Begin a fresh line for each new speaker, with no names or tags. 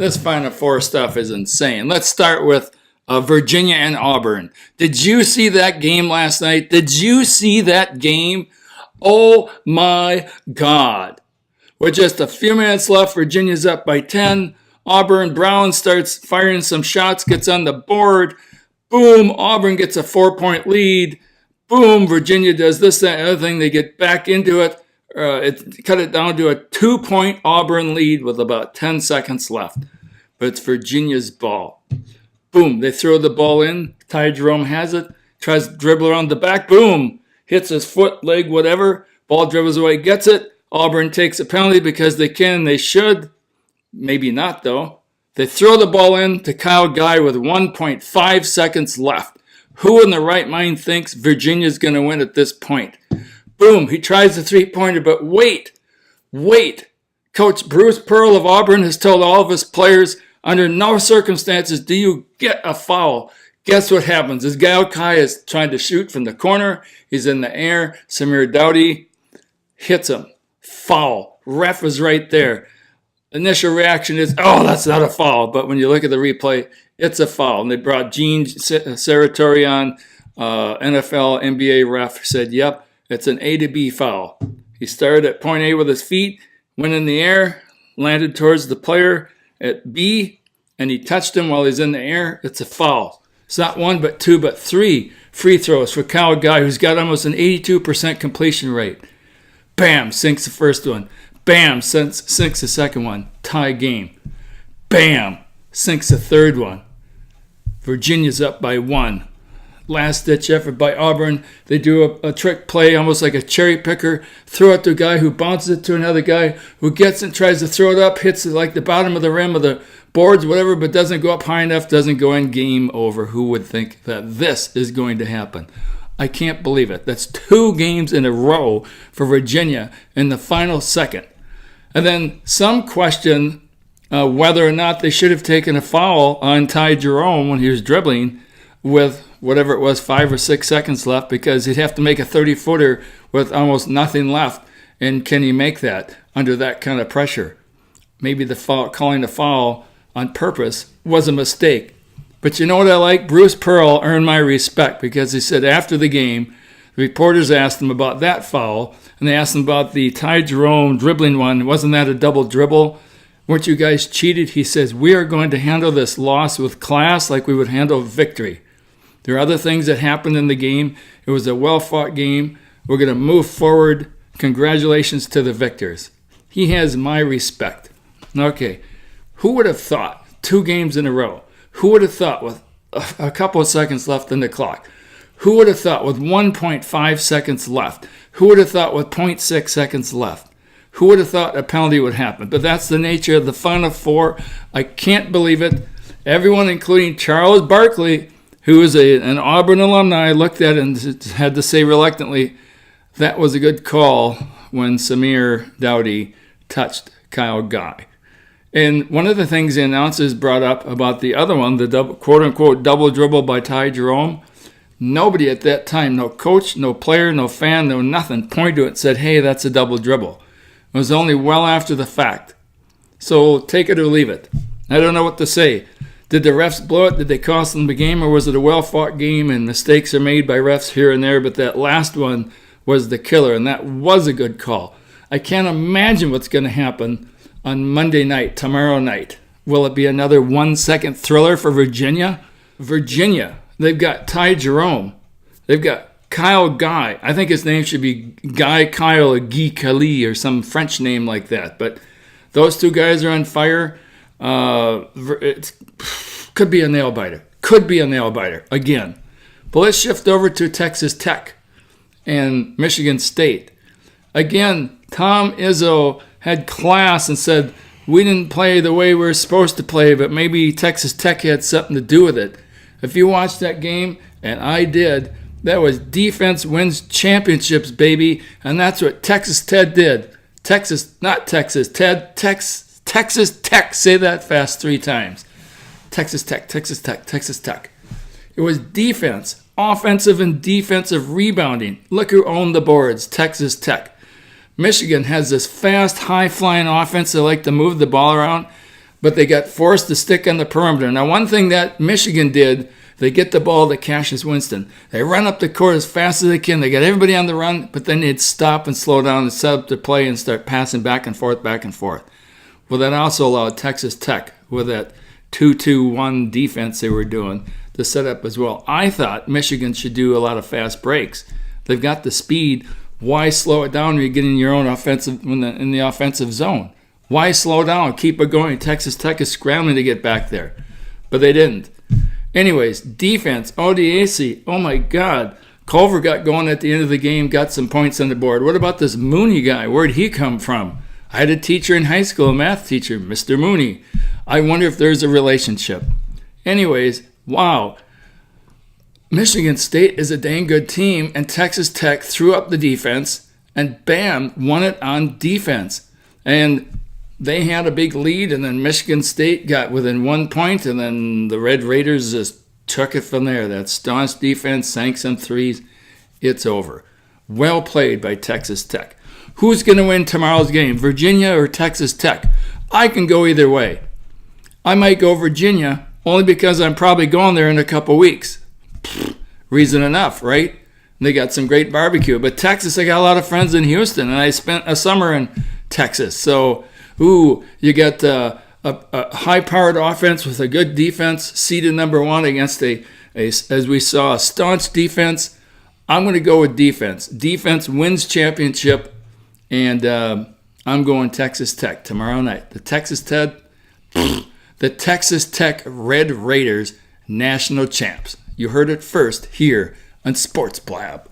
This Final Four stuff is insane. Let's start with Virginia and Auburn. Did you see that game last night? Did you see that game? Oh my God. With just a few minutes left, Virginia's up by 10. Auburn Brown starts firing some shots, gets on the board. Boom, Auburn gets a 4-point lead. Boom, Virginia does this, that, and other thing. They get back into it. It cut it down to a 2-point Auburn lead with about 10 seconds left. But it's Virginia's ball. Boom, they throw the ball in. Ty Jerome has it. Tries to dribble around the back. Boom, hits his foot, leg, whatever. Ball dribbles away, gets it. Auburn takes a penalty because they can, they should. Maybe not, though. They throw the ball in to Kyle Guy with 1.5 seconds left. Who in the right mind thinks Virginia's going to win at this point? Boom, he tries the three-pointer, but wait. Coach Bruce Pearl of Auburn has told all of his players, under no circumstances do you get a foul. Guess what happens? This Kyle Guy is trying to shoot from the corner. He's in the air. Samir Dowdy hits him. Foul. Ref is right there. Initial reaction is, oh, that's not a foul. But when you look at the replay, it's a foul. And they brought Gene Saratori on, NFL, NBA ref, said, yep, it's an A to B foul. He started at point A with his feet, went in the air, landed towards the player at B, and he touched him while he's in the air. It's a foul. It's not one, but two, but three free throws for Kyle Guy, who's got almost an 82% completion rate. Bam, sinks the first one. Bam, sinks the second one. Tie game. Bam, sinks the third one. Virginia's up by 1. Last-ditch effort by Auburn. They do a trick play, almost like a cherry picker. Throw it to a guy who bounces it to another guy who gets it, tries to throw it up, hits it like the bottom of the rim of the boards, whatever, but doesn't go up high enough, doesn't go in. Game over. Who would think that this is going to happen? I can't believe it. That's 2 games in a row for Virginia in the final second. And then some question whether or not they should have taken a foul on Ty Jerome when he was dribbling with whatever it was, 5 or 6 seconds left, because he'd have to make a 30-footer with almost nothing left. And can he make that under that kind of pressure? Maybe the foul, calling the foul on purpose was a mistake. But you know what I like? Bruce Pearl earned my respect because he said after the game, the reporters asked him about that foul, and they asked him about the Ty Jerome dribbling one. Wasn't that a double dribble? Weren't you guys cheated? He says, we are going to handle this loss with class like we would handle victory. There are other things that happened in the game. It was a well-fought game. We're going to move forward. Congratulations to the victors. He has my respect. Okay, who would have thought 2 games in a row? Who would have thought with a couple of seconds left in the clock? Who would have thought with 1.5 seconds left? Who would have thought with 0.6 seconds left? Who would have thought a penalty would happen? But that's the nature of the Final Four. I can't believe it. Everyone, including Charles Barkley, who is an Auburn alumni, looked at it and had to say reluctantly, that was a good call when Samir Dowdy touched Kyle Guy. And one of the things the announcers brought up about the other one, the quote-unquote double dribble by Ty Jerome, nobody at that time, no coach, no player, no fan, no nothing, pointed to it and said, hey, that's a double dribble. It was only well after the fact. So take it or leave it. I don't know what to say. Did the refs blow it? Did they cost them the game? Or was it a well-fought game and mistakes are made by refs here and there? But that last one was the killer, and that was a good call. I can't imagine what's going to happen on Monday night, tomorrow night. Will it be another 1-second thriller for Virginia? Virginia, they've got Ty Jerome. They've got Kyle Guy. I think his name should be Guy Kyle or Guy Kali or some French name like that. But those 2 guys are on fire. It could be a nail-biter. Could be a nail-biter again. But let's shift over to Texas Tech and Michigan State. Again, Tom Izzo had class and said, we didn't play the way we were supposed to play, but maybe Texas Tech had something to do with it. If you watched that game, and I did, that was defense wins championships, baby. And that's what Texas Tech did. Texas Tech. Say that fast 3 times. Texas Tech. It was defense, offensive and defensive rebounding. Look who owned the boards, Texas Tech. Michigan has this fast, high-flying offense. They like to move the ball around. but they got forced to stick on the perimeter. Now, one thing that Michigan did, they get the ball to Cassius Winston. They run up the court as fast as they can. They got everybody on the run, but then they'd stop and slow down and set up the play and start passing back and forth, back and forth. Well, that also allowed Texas Tech, with that 2-2-1 defense they were doing, to set up as well. I thought Michigan should do a lot of fast breaks. They've got the speed. Why slow it down when you're getting your own offensive in the offensive zone? Why slow down? Keep it going. Texas Tech is scrambling to get back there, but they didn't. Anyways, defense, ODAC, oh my God. Culver got going at the end of the game, got some points on the board. What about this Mooney guy? Where'd he come from? I had a teacher in high school, a math teacher, Mr. Mooney. I wonder if there's a relationship. Anyways, wow. Michigan State is a dang good team, and Texas Tech threw up the defense, and bam, won it on defense. And they had a big lead, and then Michigan State got within 1 point, and then the Red Raiders just took it from there. That staunch defense sank some threes. It's over. Well played by Texas Tech. Who's going to win tomorrow's game, Virginia or Texas Tech? I can go either way. I might go Virginia, only because I'm probably going there in a couple weeks. Reason enough, right? They got some great barbecue. But Texas, I got a lot of friends in Houston, and I spent a summer in Texas. So, you got a high-powered offense with a good defense, seeded number one against as we saw, a staunch defense. I'm going to go with defense. Defense wins championship, and I'm going Texas Tech tomorrow night. The Texas Tech Red Raiders national champs. You heard it first here on Sports Blabb.